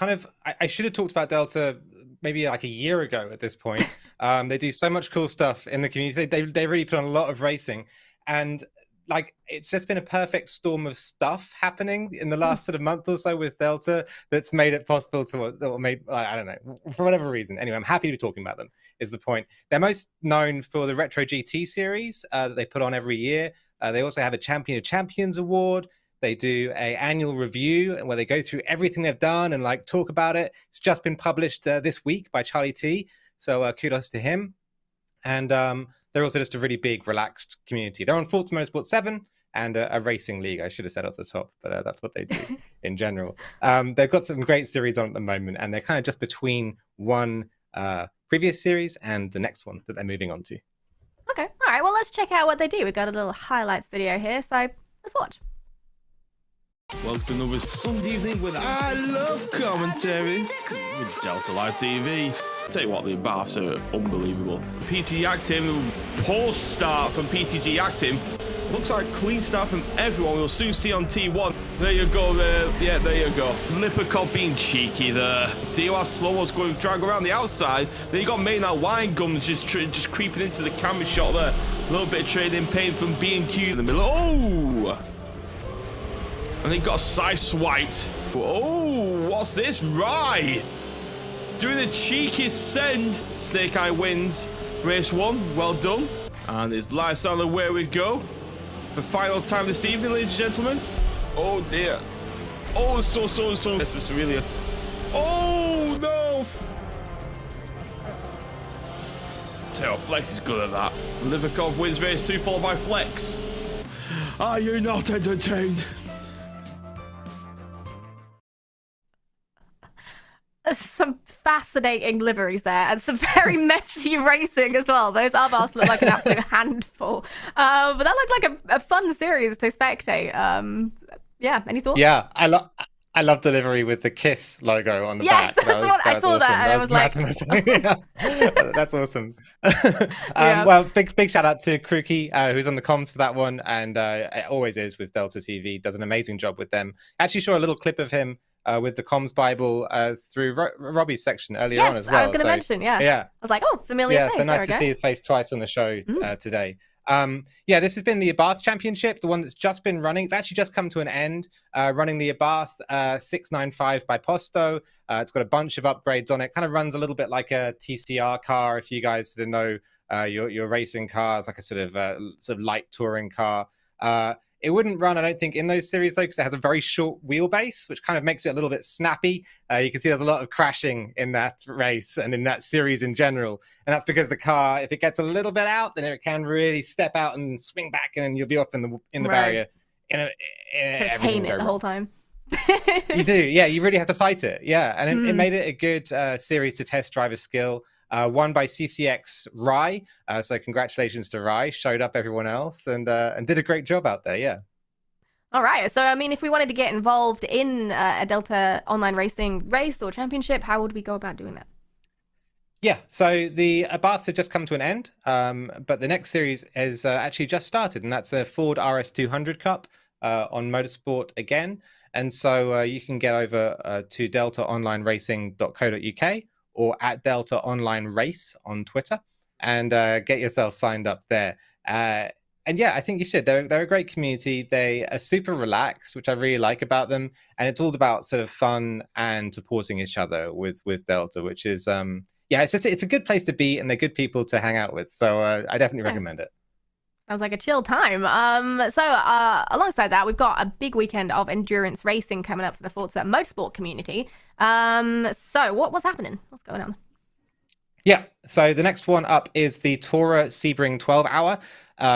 Speaker 4: I should have talked about Delta maybe like a year ago at this point. They do so much cool stuff in the community. They really put on a lot of racing, and like it's just been a perfect storm of stuff happening in the last sort of month or so with Delta that's made it possible to, I don't know, for whatever reason. Anyway, I'm happy to be talking about them is the point. They're most known for the Retro GT series that they put on every year. They also have a Champion of Champions award. They do a annual review where they go through everything they've done and like talk about it. It's just been published this week by Charlie T. So kudos to him. And they're also just a really big, relaxed community. They're on Forza Motorsport 7 and a racing league, I should have said off the top, but that's what they do in general. They've got some great series on at the moment, and they're kind of just between one previous series and the next one that they're moving on to.
Speaker 1: Okay, all right, well, let's check out what they do. We've got a little highlights video here, so let's watch.
Speaker 16: Welcome to another Sunday evening with I Love Commentary with Delta Live TV. Tell you what, the baths are unbelievable. PTG Actim, poor start from PTG Actim. Looks like clean start from everyone. We'll soon see on T1. There you go there. Yeah, there you go. Lippercott being cheeky there. DOR slow was going to drag around the outside. Then you got Maynard Wine Gums just creeping into the camera shot there. A little bit of trading pain from B&Q in the middle. Oh! And they got a side white. Oh, what's this? Right. Doing a cheeky send. Snake Eye wins race 1. Well done. And it's lights on the way we go. For final time this evening, ladies and gentlemen. Oh dear. Oh, so. That's Mr. Aurelius. Oh no. Tell Flex is good at that. Liverkov wins race 2, followed by Flex. Are you not entertained?
Speaker 1: Some fascinating liveries there and some very messy racing as well. Those R-bars look like an absolute handful. But that looked like a fun series to spectate. Yeah, any thoughts?
Speaker 4: Yeah, I love the livery with the KISS logo on the back.
Speaker 1: I saw that and I was like...
Speaker 4: That's awesome. Well, big shout out to Kruki, who's on the comms for that one, and it always is with Delta TV. Does an amazing job with them. Actually saw a little clip of him with the comms Bible through Robbie's section earlier on as well.
Speaker 1: I was going to mention, yeah. I was like, oh, familiar face.
Speaker 4: So nice to see his face twice on the show today. Yeah, this has been the Abarth Championship, the one that's just been running. It's actually just come to an end, running the Abarth 695 by Posto. It's got a bunch of upgrades on it. Kind of runs a little bit like a TCR car, if you guys know your racing cars, like a sort of light touring car. It wouldn't run, I don't think, in those series, though, because it has a very short wheelbase, which kind of makes it a little bit snappy. You can see there's a lot of crashing in that race and in that series in general. And that's because the car, if it gets a little bit out, then it can really step out and swing back, and you'll be off in the barrier.
Speaker 1: Tame it the whole time.
Speaker 4: You do, yeah. You really have to fight it, yeah. And it made it a good series to test driver skill. Won by CCX Rye, so congratulations to Rye. Showed up everyone else and did a great job out there. Yeah.
Speaker 1: All right. So I mean, if we wanted to get involved in a Delta online racing race or championship, how would we go about doing that?
Speaker 4: Yeah. So the Abarths have just come to an end, but the next series has actually just started, and that's a Ford RS200 Cup on Motorsport again. And so you can get over to deltaonlineracing.co.uk. or at Delta Online Race on Twitter, and get yourself signed up there. And yeah, I think you should. They're a great community. They are super relaxed, which I really like about them. And it's all about sort of fun and supporting each other with Delta, which is it's a good place to be, and they're good people to hang out with. So I definitely recommend it.
Speaker 1: Sounds like a chill time. So alongside that, we've got a big weekend of endurance racing coming up for the Forza Motorsport community. So what's happening? What's going on?
Speaker 4: Yeah, so the next one up is the Tora Sebring 12 Hour.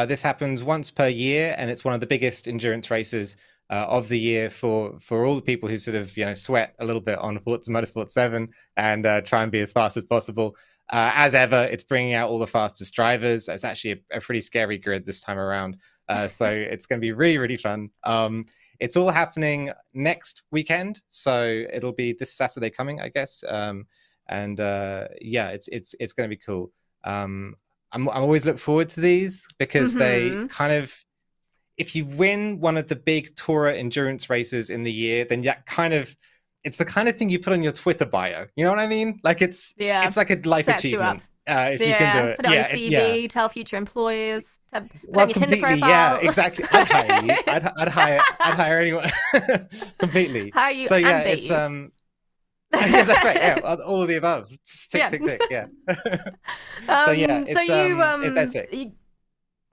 Speaker 4: This happens once per year, and it's one of the biggest endurance races of the year for all the people who sort of sweat a little bit on Forza Motorsport 7 and try and be as fast as possible. As ever, it's bringing out all the fastest drivers. It's actually a pretty scary grid this time around. So it's going to be really, really fun. It's all happening next weekend. So it'll be this Saturday coming, I guess. It's going to be cool. I'm always look forward to these because they kind of, if you win one of the big Tora endurance races in the year, then it's the kind of thing you put on your Twitter bio. You know what I mean? Like it's like a life achievement. If you can do it.
Speaker 1: Put it on your CV, tell future employers, put on your Tinder profile.
Speaker 4: Yeah, exactly. I'd hire you. I'd hire anyone. Completely.
Speaker 1: Hire you
Speaker 4: so yeah,
Speaker 1: and date
Speaker 4: it's
Speaker 1: you.
Speaker 4: yeah, that's right. Yeah, all of the above. Just tick, tick. Yeah. So yeah, that's it.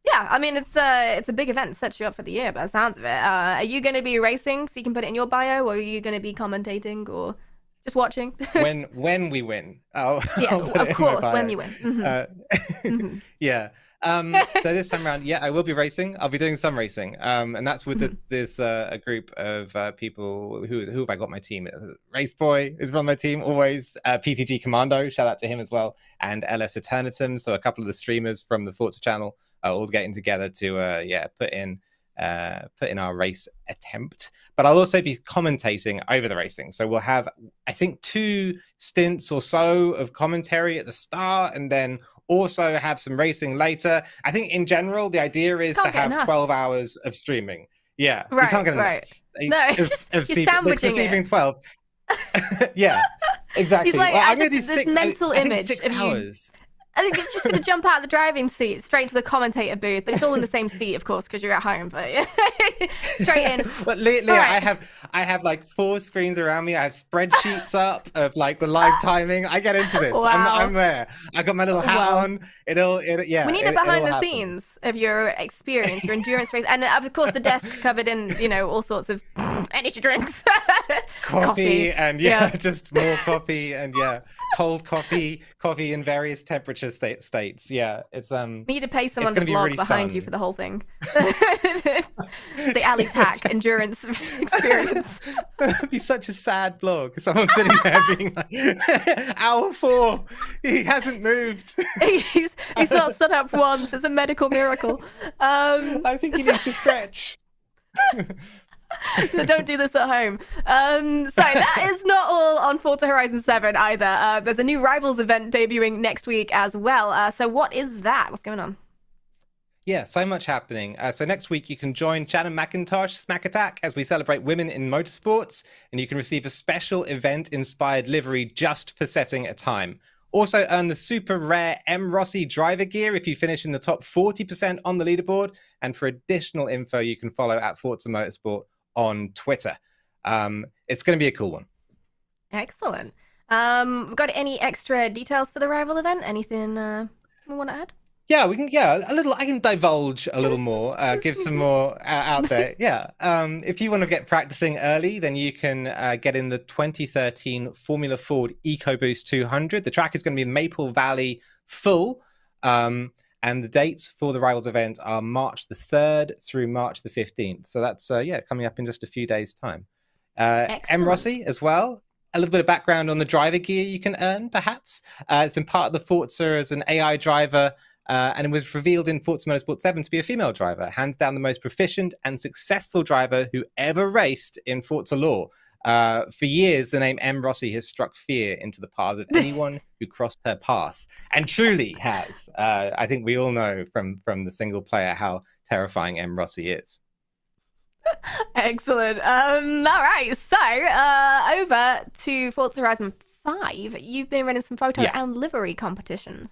Speaker 1: Yeah, I mean, it's a big event, sets you up for the year by the sounds of it. Are you going to be racing so you can put it in your bio, or are you going to be commentating or just watching?
Speaker 4: when we win.
Speaker 1: Yeah, of course, when you win.
Speaker 4: Yeah. So this time around, I will be racing. I'll be doing some racing, and that's with this a group of people who have I got my team. Race Boy is on my team always. PTG Commando, shout out to him as well, and LS Eternitum. So a couple of the streamers from the Forza channel all getting together to put in our race attempt. But I'll also be commentating over the racing. So we'll have, I think, 2 stints or so of commentary at the start, and then also have some racing later. I think in general, the idea is to have 12 hours of streaming. Yeah,
Speaker 1: right,
Speaker 4: you can't get enough.
Speaker 1: Right. No, you're sandwiching it.
Speaker 4: 12. Yeah, exactly.
Speaker 1: He's like,
Speaker 4: well,
Speaker 1: I'm going to do this mental image
Speaker 4: 6
Speaker 1: of
Speaker 4: hours.
Speaker 1: I think you're just going to jump out of the driving seat straight into the commentator booth, but it's all in the same seat, of course, because you're at home. But straight in.
Speaker 4: But Leah, right. I have like 4 screens around me. I have spreadsheets up of like the live timing. I get into this.
Speaker 1: Wow.
Speaker 4: I'm there. I got my little hat on.
Speaker 1: We need a behind the scenes of your experience, your endurance race, and of course the desk covered in all sorts of energy drinks,
Speaker 4: coffee, and just more coffee and cold coffee in various temperature states. Yeah, it's
Speaker 1: We need to pay someone to vlog
Speaker 4: really
Speaker 1: behind
Speaker 4: fun.
Speaker 1: you for the whole thing. The alley tack endurance experience.
Speaker 4: That'd be such a sad blog. Someone sitting there being like, hour 4, he hasn't moved.
Speaker 1: He's not stood up once. It's a medical miracle.
Speaker 4: I think he needs to stretch.
Speaker 1: Don't do this at home. So that is not all on Forza Horizon 7 either. There's a new Rivals event debuting next week as well. So what is that? What's going on?
Speaker 4: Yeah, so much happening. So next week you can join Shannon McIntosh Smack Attack as we celebrate women in motorsports, and you can receive a special event-inspired livery just for setting a time. Also earn the super rare M. Rossi driver gear if you finish in the top 40% on the leaderboard. And for additional info, you can follow at Forza Motorsport on Twitter. It's going to be a cool one.
Speaker 1: Excellent. We've got any extra details for the rival event? Anything we want to add?
Speaker 4: Yeah, we can. Yeah, a little. I can divulge a little more. Give some more out there. Yeah. If you want to get practicing early, then you can get in the 2013 Formula Ford EcoBoost 200. The track is going to be Maple Valley full, and the dates for the Rivals event are March the 3rd through March the 15th. So that's coming up in just a few days' time. M. Rossi as well. A little bit of background on the driver gear you can earn, perhaps. It's been part of the Forza as an AI driver. And it was revealed in Forza Motorsport 7 to be a female driver, hands down the most proficient and successful driver who ever raced in Forza lore. For years, the name M. Rossi has struck fear into the paths of anyone who crossed her path, and truly has. I think we all know from the single player how terrifying M. Rossi is.
Speaker 1: Excellent. All right, so over to Forza Horizon 5. You've been running some photo and livery competitions.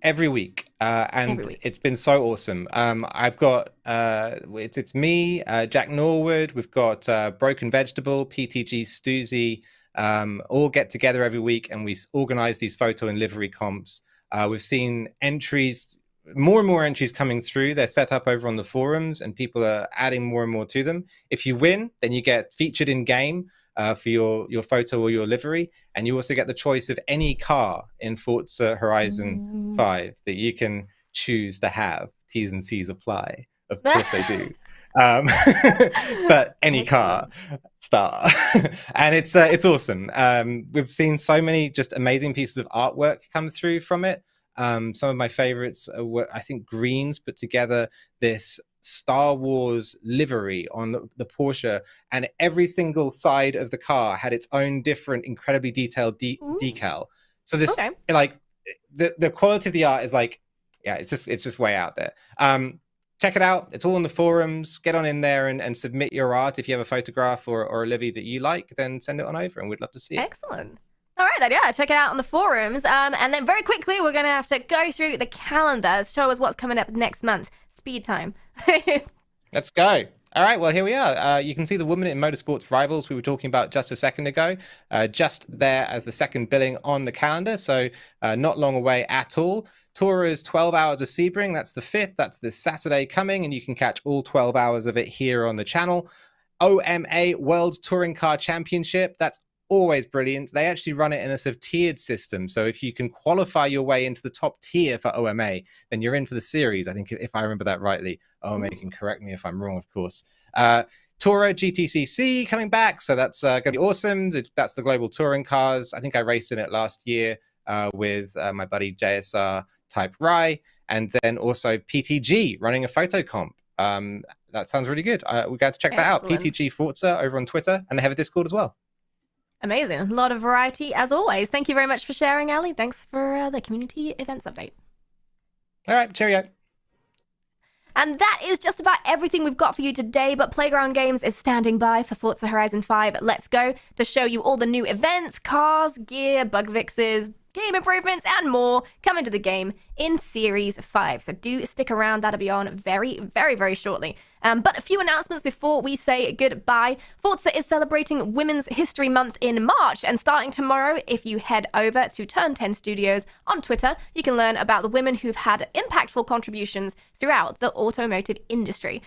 Speaker 4: Every week, and it's been so awesome. I've got it's me, Jack Norwood. We've got Broken Vegetable, PTG Stoozy, all get together every week, and we organize these photo and livery comps. We've seen entries, more and more entries coming through. They're set up over on the forums, and people are adding more and more to them. If you win, then you get featured in game. For your photo or your livery, and you also get the choice of any car in Forza Horizon 5 that you can choose to have. T's and C's apply. Of course they do. But any car star. And it's awesome. We've seen so many just amazing pieces of artwork come through from it. Some of my favorites were, I think, Greens put together this Star Wars livery on the Porsche, and every single side of the car had its own different, incredibly detailed decal. So this, like, the quality of the art is like, yeah, it's just way out there. Check it out. It's all on the forums. Get on in there and submit your art. If you have a photograph or a livy that you like, then send it on over, and we'd love to see it.
Speaker 1: Excellent. All right, then, yeah, check it out on the forums. And then very quickly, we're going to have to go through the calendar, show us what's coming up next month. Speed time.
Speaker 4: Let's go. All right, well, here we are. You can see the Women in Motorsports Rivals we were talking about just a second ago, just there as the second billing on the calendar, so not long away at all. Toura's 12 Hours of Sebring, that's the 5th, that's this Saturday coming, and you can catch all 12 hours of it here on the channel. OMA World Touring Car Championship, that's always brilliant. They actually run it in a sort of tiered system. So if you can qualify your way into the top tier for OMA, then you're in for the series. I think if I remember that rightly, OMA can correct me if I'm wrong, of course. Tora GTCC coming back. So that's going to be awesome. That's the global touring cars. I think I raced in it last year with my buddy JSR Type Rye. And then also PTG running a photo comp. That sounds really good. We're going to check that out. PTG Forza over on Twitter. And they have a Discord as well.
Speaker 1: Amazing. A lot of variety as always. Thank you very much for sharing, Ali. Thanks for the community events update.
Speaker 4: All right, cheerio.
Speaker 1: And that is just about everything we've got for you today, but Playground Games is standing by for Forza Horizon 5 Let's Go to show you all the new events, cars, gear, bug fixes, game improvements, and more coming to the game in Series 5. So do stick around. That'll be on very, very, very shortly. But a few announcements before we say goodbye. Forza is celebrating Women's History Month in March, and starting tomorrow, if you head over to Turn 10 Studios on Twitter, you can learn about the women who've had impactful contributions throughout the automotive industry.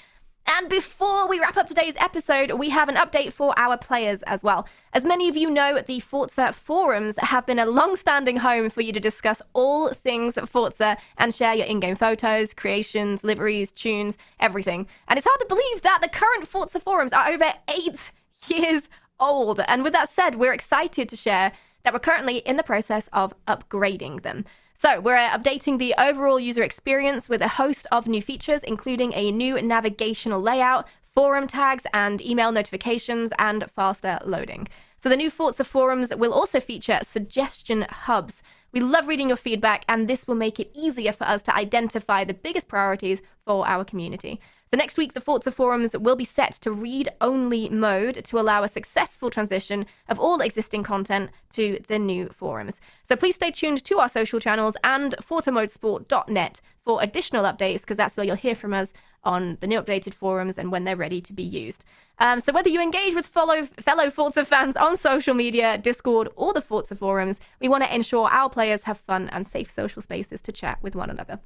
Speaker 1: And before we wrap up today's episode, we have an update for our players as well. As many of you know, the Forza forums have been a long-standing home for you to discuss all things Forza and share your in-game photos, creations, liveries, tunes, everything. And it's hard to believe that the current Forza forums are over 8 years old. And with that said, we're excited to share that we're currently in the process of upgrading them. So we're updating the overall user experience with a host of new features, including a new navigational layout, forum tags, and email notifications, and faster loading. So the new Forza forums will also feature suggestion hubs. We love reading your feedback, and this will make it easier for us to identify the biggest priorities for our community. So next week, the Forza forums will be set to read-only mode to allow a successful transition of all existing content to the new forums. So please stay tuned to our social channels and forzamotorsport.net for additional updates, because that's where you'll hear from us on the new updated forums and when they're ready to be used. So whether you engage with fellow Forza fans on social media, Discord, or the Forza forums, we want to ensure our players have fun and safe social spaces to chat with one another.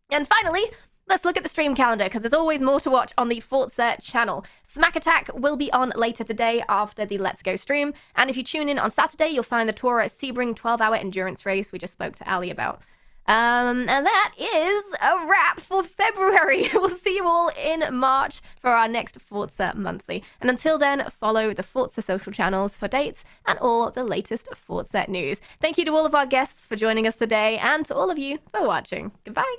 Speaker 1: And finally, let's look at the stream calendar, because there's always more to watch on the Forza channel. Smack Attack will be on later today after the Let's Go stream. And if you tune in on Saturday, you'll find the Tora Sebring 12-hour endurance race we just spoke to Ali about. And that is a wrap for February. We'll see you all in March for our next Forza Monthly. And until then, follow the Forza social channels for dates and all the latest Forza news. Thank you to all of our guests for joining us today, and to all of you for watching. Goodbye.